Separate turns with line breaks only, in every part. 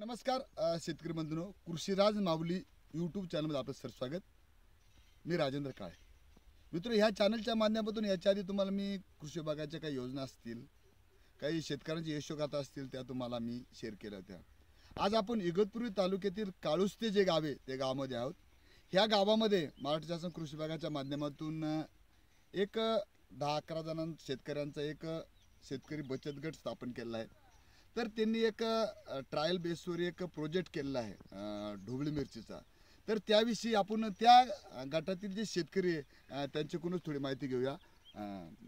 नमस्कार शेतकरी बंधूंनो, कृषीराज माऊली यूट्यूब चॅनलमध्ये आपलं सर स्वागत. मी राजेंद्र काळे. मित्र, ह्या चॅनलच्या माध्यमातून याच्या आधी तुम्हाला मी कृषी विभागाच्या काही योजना असतील, काही शेतकऱ्यांची यशोगाथा असतील, त्या तुम्हाला मी शेअर केल्या होत्या. आज आपण इगतपुरी तालुक्यातील काळुस्ते जे गाव आहे ते गावामध्ये आहोत. ह्या गावामध्ये महाराष्ट्र शासन कृषी विभागाच्या माध्यमातून एक 10-11 जणां शेतकऱ्यांचा एक शेतकरी बचत गट स्थापन केला आहे. तर त्यांनी एक ट्रायल बेसवर एक प्रोजेक्ट केलेला आहे ढोबळी मिरचीचा. तर त्याविषयी आपण त्या गटातील जे शेतकरी आहे त्यांच्याकडूनच थोडी माहिती घेऊया.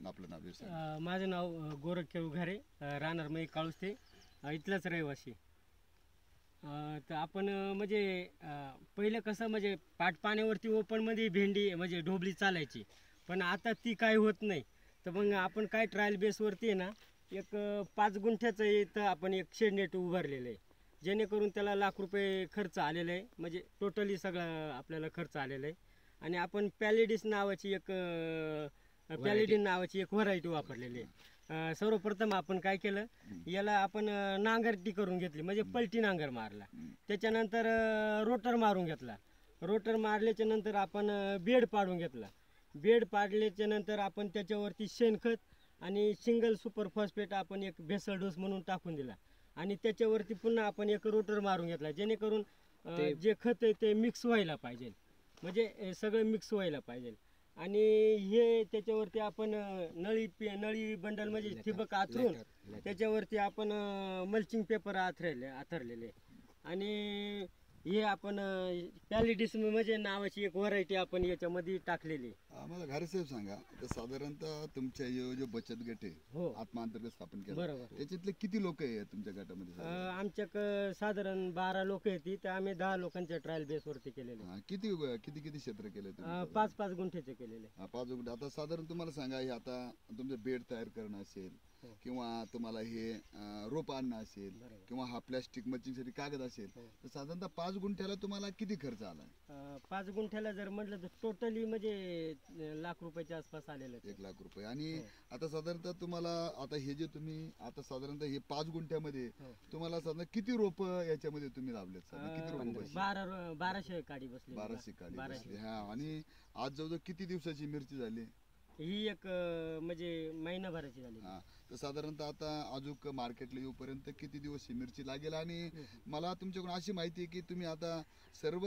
आपलं नाव आहे?
माझं नाव गोरख उघारे, राहणार मी काळुस्ते, इथलाच रहिवासी. तर आपण म्हणजे पहिलं कसं म्हणजे पाण्यावरती ओपनमध्ये भेंडी म्हणजे ढोबळी चालायची, पण आता ती काय होत नाही. तर मग आपण काय ट्रायल बेसवरती आहे ना, एक 5 गुंठ्याचं इथं आपण एक शेड नेट उभारलेलं आहे, जेणेकरून त्याला ₹1,00,000 खर्च आलेला आहे. म्हणजे टोटली सगळं आपल्याला खर्च आलेला आहे. आणि आपण पॅलेडिस नावाची एक पॅलेडिन नावाची एक व्हरायटी वापरलेली आहे. सर्वप्रथम आपण काय केलं, याला आपण नांगरटी करून घेतली, म्हणजे पलटी नांगर मारला. त्याच्यानंतर रोटर मारून घेतला. रोटर मारल्याच्या नंतर आपण बेड पाडून घेतला. बेड पाडल्याच्या नंतर आपण त्याच्यावरती शेणखत आणि सिंगल सुपर फॉस्फेट आपण एक भेसळ डोस म्हणून टाकून दिला. आणि त्याच्यावरती पुन्हा आपण एक रोटर मारून घेतला, जेणेकरून जे खत आहे ते मिक्स व्हायला पाहिजे, म्हणजे सगळं मिक्स व्हायला पाहिजे. आणि हे त्याच्यावरती आपण नळी बंडल म्हणजे ठिबक आथरून त्याच्यावरती आपण मल्चिंग पेपर आथरलेले. आणि हे आपण पॅलिडिस म्हणजे नावाची एक व्हरायटी आपण याच्यामध्ये टाकलेली.
आम्हाला घारे साहेब सांगा, तर साधारणतः तुमच्या जो बचत गट आहे
हो
आत्मांतर्गत स्थापन केला,
बरोबर,
त्याच्यातले किती लोक आहे तुमच्या गटामध्ये?
आमच्याकडे साधारण 12 लोक आहेत. तर आम्ही 10 लोकांच्या ट्रायल बेसवरती केलेले.
किती किती किती क्षेत्र केले?
5-5 गुंठ्याचे केलेले.
5 गुंठे. आता साधारण तुम्हाला सांगा, हे आता तुमचं बेड तयार करणं असेल किंवा तुम्हाला हे रोप आणणं असेल किंवा हा प्लॅस्टिक मल्चिंगसाठी कागद असेल, तर साधारणतः 5 गुंठ्याला तुम्हाला किती खर्च आला?
5 गुंठ्याला जर म्हटलं तर टोटली म्हणजे ₹1,00,000 आसपास आलेलं.
₹1,00,000. आणि आता साधारणतः तुम्हाला आता हे जे तुम्ही आता साधारणतः हे 5 गुंठ्यामध्ये तुम्हाला साधारण किती रोप याच्यामध्ये तुम्ही लावलेत? किती रोप?
1200 काडी बसली.
1200 काडी बसली. हा. आणि आज जवळजवळ किती दिवसाची मिरची झाली?
ही एक म्हणजे महिनाभराची झाली.
हा. तर साधारणतः आता अजून मार्केटला येऊपर्यंत किती दिवस ही मिरची लागेल? आणि मला तुमच्याकडून अशी माहिती आहे की तुम्ही आता सर्व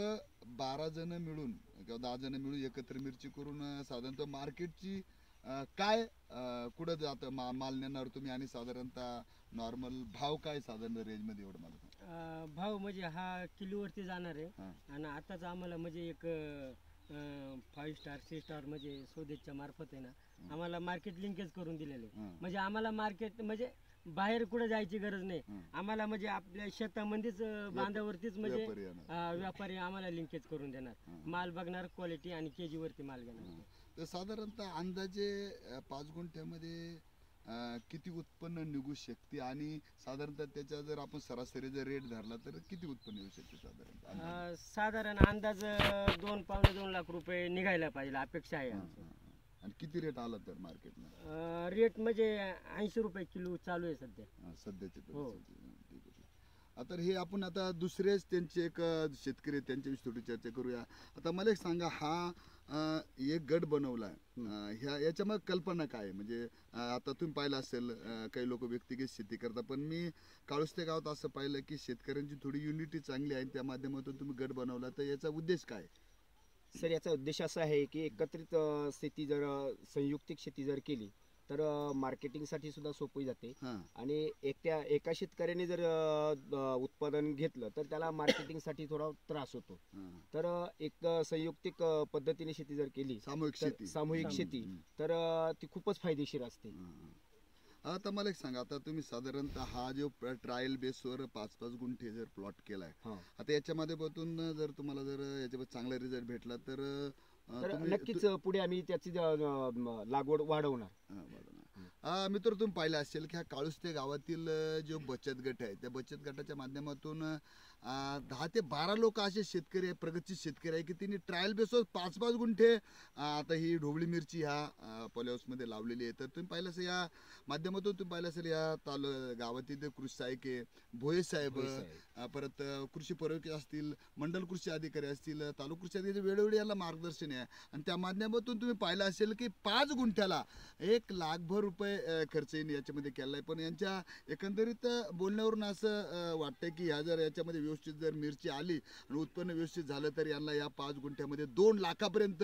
12 जण मिळून किंवा 10 जण मिळून एकत्र मिरची करून साधारणतः मार्केटची काय कुठं जातं माल नेणार तुम्ही? आणि साधारणतः नॉर्मल भाव काय साधारण रेंजमध्ये? एवढं मला
भाव म्हणजे हा किलोवरती जाणार आहे. आणि आताच आम्हाला म्हणजे एक 5 स्टार 6 स्टार म्हणजे स्वदेशच्या मार्फत आहे ना, आम्हाला मार्केट लिंकेज करून दिलेले. म्हणजे आम्हाला मार्केट म्हणजे बाहेर कुठे जायची गरज नाही. आम्हाला म्हणजे आपल्या शेतामध्येच बांधावरतीच म्हणजे व्यापारी आम्हाला लिंकेज करून देणार. माल बघणार, क्वालिटी आणि केजी वरती माल घेणार.
तर साधारणतः अंदाजे 5 गुंठ्यामध्ये किती उत्पन्न निघू शकते? आणि साधारणतः त्याचा जर आपण सरासरी जर रेट धरला तर किती उत्पन्न येऊ शकते साधारण?
साधारण अंदाज 2-2.5 लाख रुपये निघायला पाहिजे अपेक्षा आहे.
आणि किती रेट आला तर मार्केटला?
रेट म्हणजे ₹80 किलो चालू आहे सध्या
सध्याचे. तर हे आपण आता दुसरेच त्यांचे एक शेतकरी त्यांच्याविषयी थोडी चर्चा करूया. आता मला एक सांगा, हा एक गट बनवला ह्या याच्यामध्ये कल्पना काय आहे? म्हणजे आता तुम्ही पाहिलं असेल काही लोक व्यक्तिगत शेती करतात, पण मी काळुस्ते गावात असं पाहिलं की शेतकऱ्यांची थोडी युनिटी चांगली आहे. त्या माध्यमातून तुम्ही गट बनवला, तर याचा उद्देश काय?
सर, याचा उद्देश असा आहे की एकत्रित शेती जर संयुक्तिक शेती जर केली तर मार्केटिंगसाठी सुद्धा सोपी जाते. आणि एका शेतकऱ्याने जर उत्पादन घेतलं तर त्याला मार्केटिंगसाठी थोडा त्रास होतो. तर एक संयुक्तिक पद्धतीने शेती जर केली, सामूहिक शेती, तर ती खूपच फायदेशीर असते.
आता मला एक सांगा, आता तुम्ही साधारणतः हा जो ट्रायल बेसवर 5-5 गुंठे जर प्लॉट केलाय, आता याच्यामध्ये बघून जर तुम्हाला जर याच्यामध्ये चांगला रिझल्ट भेटला तर
नक्कीच पुढे आम्ही त्याची लागवड वाढवणार.
मित्र तुम्ही पाहिलं असेल की ह्या काळुस्ते गावातील जो बचत गट आहे त्या बचत गटाच्या माध्यमातून 10 ते 12 लोक असे शेतकरी आहे, प्रगतशील शेतकरी आहे की त्यांनी ट्रायल बेसवर 5-5 गुंठे आता ही ढोबळी मिरची ह्या पॉलिहाऊसमध्ये लावलेली आहे. तर तुम्ही पाहिलं असेल या माध्यमातून तुम्ही पाहिलं असेल या गावातील कृषी सहाय्यक भोये साहेब, परत कृषी पर्यवेक्षक असतील, मंडल कृषी अधिकारी असतील, तालुका कृषी अधिकारी वेळोवेळी याला मार्गदर्शन आहे. आणि त्या माध्यमातून तुम्ही पाहिलं असेल की 5 गुंठ्याला 1 लाखभर रुपये खर्च याच्यामध्ये केला आहे. पण यांच्या एकंदरीत बोलण्यावरून असं वाटतंय की ह्या जर याच्यामध्ये व्यवस्थित जर मिरची आली आणि उत्पन्न व्यवस्थित झालं तर यांना या 5 गुंठ्यामध्ये 2 लाखापर्यंत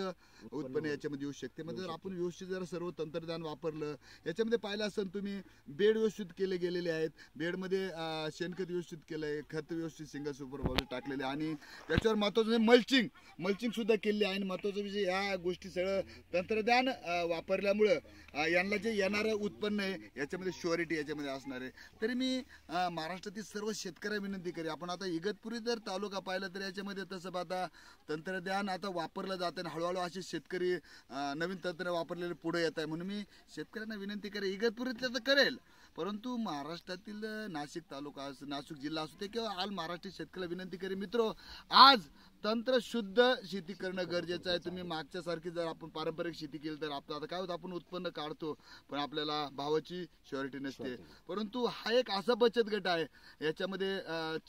उत्पन्न याच्यामध्ये येऊ शकते. म्हणजे जर आपण व्यवस्थित जर सर्व तंत्रज्ञान वापरलं, याच्यामध्ये पाहिलं असेल तुम्ही बेड व्यवस्थित केले गेलेले आहेत, बेडमध्ये शेणखत व्यवस्थित केलंय, खत व्यवस्थित सिंगल सुपर टाकलेले आणि त्याच्यावर महत्वाचं मल्चिंग सुद्धा केली आहे. आणि महत्वाचं म्हणजे या गोष्टी सगळं तंत्रज्ञान वापरल्यामुळं यांना जे येणारं उत्पन्न आहे याच्यामध्ये श्युअरिटी याच्यामध्ये असणार आहे. तरी मी महाराष्ट्रातील सर्व शेतकऱ्यांना विनंती करेन, आपण आता इगतपुरी जर तालुका पाहिला तर याच्यामध्ये तसं पाहता तंत्रज्ञान आता वापरलं जातं आणि हळूहळू असे शेतकरी नवीन तंत्र वापरलेले पुढे येत आहे. म्हणून मी शेतकऱ्यांना विनंती करेन, इगतपुरीतलं तर करेल, परंतु महाराष्ट्रातील नाशिक तालुका असो, नाशिक जिल्हा असो ते किंवा ऑल महाराष्ट्र शेतकऱ्याला विनंती करेन, मित्रो आज तंत्र शुद्ध शेती करणं गरजेचं आहे. तुम्ही मागच्या सारखी जर आपण पारंपरिक शेती केली तर आपलं आता काय होतं, आपण उत्पन्न काढतो पण आपल्याला भावाची श्युअरिटी नसते. परंतु हा एक असा बचत गट आहे याच्यामध्ये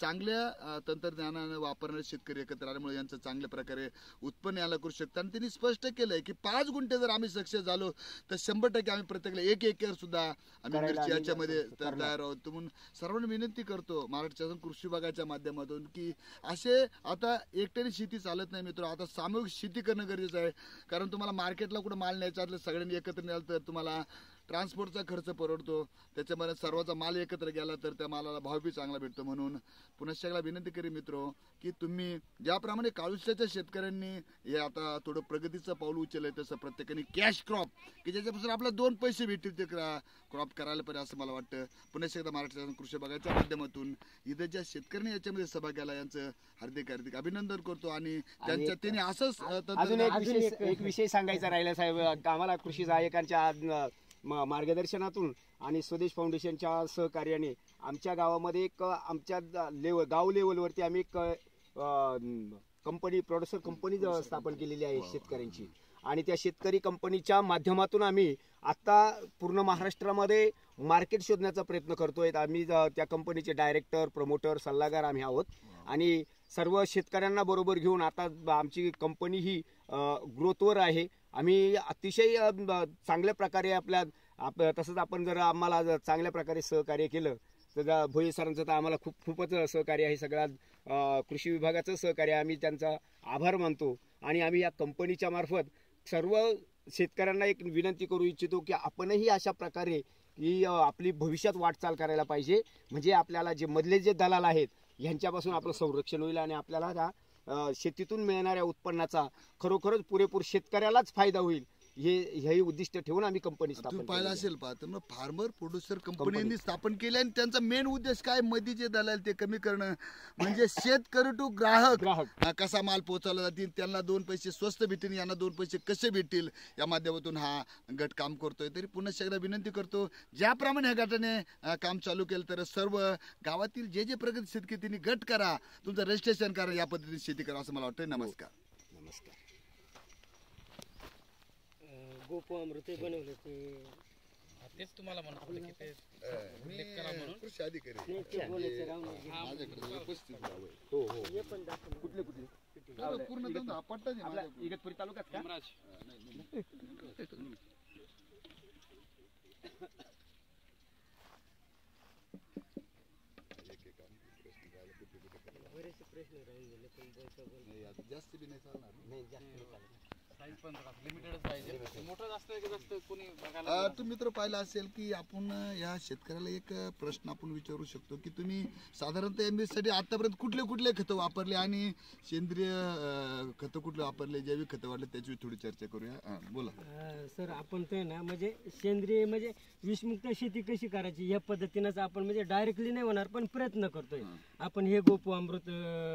चांगल्या तंत्रज्ञानाने वापरणारे शेतकरी एकत्र आल्यामुळे यांचं चांगल्या प्रकारे उत्पन्न यायला करू शकतात. आणि त्यांनी स्पष्ट केलंय की 5 गुंठे जर आम्ही सक्सेस झालो तर 100% आम्ही प्रत्येकाला 1 एकर सुद्धा आम्ही मिरची याच्यामध्ये तयार आहोत. म्हणून सर्वांना विनंती करतो महाराष्ट्र कृषी विभागाच्या माध्यमातून की असे आता एकट्याने शेती चालत नाही मित्र, आता सामूहिक शेती करणं गरजेचं आहे. कारण तुम्हाला मार्केटला कुठं माल न्यायचा असलं सगळ्यांनी एकत्र न्याल तर तुम्हाला ट्रान्सपोर्टचा खर्च परवडतो, त्याच्यामध्ये सर्वांचा माल एकत्र गेला तर त्या मालाला भाव बी चांगला भेटतो. म्हणून पुन्हा सगळ्याला विनंती करेन मित्रो की तुम्ही ज्याप्रमाणे काळुस्याच्या शेतकऱ्यांनी हे आता थोडं प्रगतीचं पाऊल उचललंय तसं प्रत्येकाने कॅश क्रॉप की ज्याच्यापासून आपल्याला 2 पैसे भेटतील ते क्रॉप करायला पाहिजे असं मला वाटतं. पुन्हा एकदा महाराष्ट्र कृषी विभागाच्या माध्यमातून इथं ज्या शेतकऱ्यांनी याच्यामध्ये सहभाग केला यांचं हार्दिक अभिनंदन करतो. आणि त्यांच्या त्यांनी असंच
अजून एक विषय सांगायचा राहिला साहेब, आम्हाला कृषी सहाय्यकांच्या मार्गदर्शनातून आणि स्वदेश फाउंडेशनच्या सहकार्याने आमच्या गावामध्ये एक आमच्या गाव लेवलवरती आम्ही एक कंपनी प्रोड्युसर कंपनी स्थापन केलेली आहे शेतकऱ्यांची. आणि त्या शेतकरी कंपनीच्या माध्यमातून आम्ही आता पूर्ण महाराष्ट्रामध्ये मार्केट शोधण्याचा प्रयत्न करतोय. आम्ही त्या कंपनीचे डायरेक्टर, प्रमोटर, सल्लागार आम्ही आहोत आणि सर्व शेतकऱ्यांना बरोबर घेऊन आता आमची कंपनी ही ग्रोथवर आहे. आम्ही अतिशय चांगल्या प्रकारे तसंच आपण जर आम्हाला चांगल्या प्रकारे सहकार्य केलं तर भोये सरांचं तर आम्हाला खूपच सहकार्य आहे, सगळ्या कृषी विभागाचं सहकार्य, आम्ही त्यांचा आभार मानतो. आणि आम्ही या कंपनीच्या मार्फत सर्व शेतकऱ्यांना एक विनंती करू इच्छितो की आपणही अशा प्रकारे की आपली भविष्यात वाटचाल करायला पाहिजे, म्हणजे आपल्याला जे मधले जे दलाल आहेत यांच्यापासून आपलं संरक्षण होईल आणि आपल्याला त्या शेतीतून मिळणाऱ्या उत्पन्नाचा खरोखरच पुरेपूर शेतकऱ्यालाच फायदा होईल, हे उद्दिष्ट ठेवून आम्ही कंपनी स्थापन
पाहिलं असेल. पाहतो फार्मर प्रोड्युसर कंपनीने स्थापन केले आणि त्यांचा मेन उद्देश काय, मध्ये जे दलाल ते कमी करणं, म्हणजे शेतकरी टू ग्राहक कसा माल पोहोचवला जातील, त्यांना 2 पैसे स्वस्त भेटतील, यांना 2 पैसे कसे भेटतील या माध्यमातून हा गट काम करतोय. तरी पुन्हा एकदा विनंती करतो, ज्याप्रमाणे ह्या गटाने काम चालू केलं तर सर्व गावातील जे प्रगती शेतकरी त्यांनी गट करा, तुमचं रजिस्ट्रेशन करा, या पद्धतीने शेती करा असं मला वाटतं. नमस्कार.
गोपो अमृत बनवलं
तेच तुम्हाला म्हणत होते की ते
कृषी अधिकारी
नाही ते बोलायचं राहून
माझ्याकडे उपस्थित आहे.
हे पण दाखवलं.
कुठले
पूर्ण धंदा पट्टाच आहे
आपल्या
माझ्याकडे.
इगतपुरी तालुक्यात का?
बरेचसे प्रश्न राहून गेले पण
नाही, आता जास्त बी नाही चालणार.
नाही जास्त नाही चालत.
साईज पण लिमिटेडच पाहिजे, मोठं जास्त आहे की जास्त कोणी बघायला.
तुम्ही मित्र पाहिलं असेल की आपण या शेतकऱ्याला एक प्रश्न आपण विचारू शकतो की तुम्ही साधारणतः MBS साठी आतापर्यंत कुठले खतं वापरले आणि सेंद्रिय खतं कुठले वापरले, जैविक खतं वाढले, त्याची थोडी चर्चा करूया. बोला
सर. आपण ते ना म्हणजे सेंद्रिय म्हणजे विषमुक्त शेती कशी करायची या पद्धतीनंच आपण म्हणजे डायरेक्टली नाही होणार पण प्रयत्न करतोय. आपण हे गोपो अमृत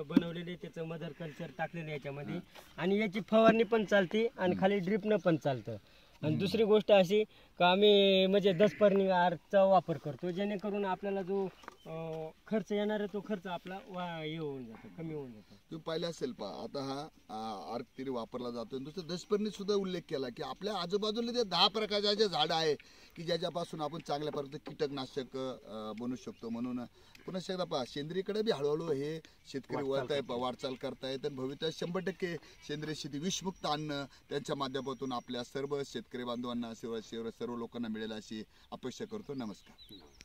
बनवलेले, त्याचं मदर कल्चर टाकलेलं याच्यामध्ये आणि याची फवारणी पण चालते आणि खाली ड्रिपनं पण चालतं. आणि दुसरी गोष्ट अशी का आम्ही म्हणजे दसपर्णीचा वापर करतो, जेणेकरून आपल्याला जो खर्च येणार आहे तो खर्च आपला हे होऊन जातो, कमी होऊन जातो.
तुम्ही पाहिलं असेल आता हा अर्क तिरी वापरला जातो. दुसरं दशपर्णी सुद्धा उल्लेख केला की आपल्या आजूबाजूला ते 10 प्रकारचे जे झाडं आहे की ज्याच्यापासून आपण चांगल्या प्रकारचे कीटकनाशक बनवू शकतो. म्हणून पुन्हा एकदा पहा, सेंद्रियकडे बी हळूहळू हे शेतकरी वळत आहे, वाटचाल करतायत. आणि भविष्यात 100% सेंद्रिय शेती विषमुक्त अन्न त्यांच्या माध्यमातून आपल्या सर्व शेतकरी बांधवांना सर्व लोकांना मिळेल अशी अपेक्षा करतो. नमस्कार.